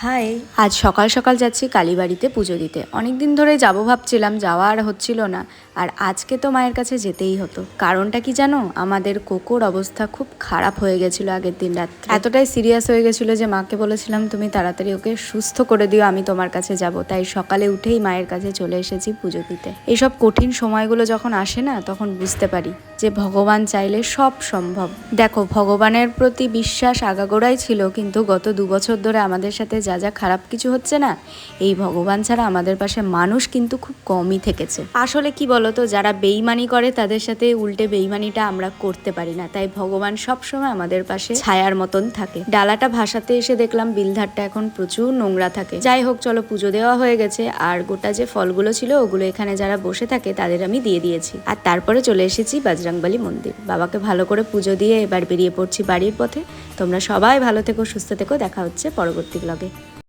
High, আজ সকাল সকাল যাচ্ছি কালীবাড়িতে পুজো দিতে। অনেক দিন ধরে যাবো ভাবছিলাম, যাওয়া আর হচ্ছিল না। আর আজকে তো মায়ের কাছে যেতেই হতো। কারণটা কি জানো? আমাদের কোকোর অবস্থা খুব খারাপ হয়ে গেছিল আগের দিন রাত্রে। এতটাই সিরিয়াস হয়ে গেছিল যে মাকে বলেছিলাম তুমি তাড়াতাড়ি ওকে সুস্থ করে দিও, আমি তোমার কাছে যাব। তাই সকালে উঠেই মায়ের কাছে চলে এসেছি পুজো দিতে। এইসব কঠিন সময়গুলো যখন আসে না, তখন বুঝতে পারি যে ভগবান চাইলে সব সম্ভব। দেখো, ভগবানের প্রতি বিশ্বাস আগাগোড়াই ছিল, কিন্তু গত 2 বছর ধরে আমাদের সাথে যা যা খারাপ কিছু হচ্ছে না, এই ভগবান ছাড়া আমাদের পাশে মানুষ কিন্তু খুব কমই থেকেছে। আসলে কি বলতো, যারা বেইমানি করে তাদের সাথে উল্টে বেইমানিটা আমরা করতে পারি না। তাই ভগবান সবসময় আমাদের পাশে ছায়ার মতন থাকে। ডালাটা ভাসাতে এসে দেখলাম বিলধারটা এখন প্রচুর নোংরা থাকে। যাই হোক, চলো, পুজো দেওয়া হয়ে গেছে। আর গোটা যে ফলগুলো ছিল ওগুলো এখানে যারা বসে থাকে তাদের আমি দিয়ে দিয়েছি। আর তারপরে চলে এসেছি বজরংবলী মন্দির। বাবাকে ভালো করে পুজো দিয়ে এবার বেরিয়ে পড়ছি বাড়ির পথে। তোমরা সবাই ভালো থেকো, সুস্থ থেকো। দেখা হচ্ছে পরবর্তী ব্লগে।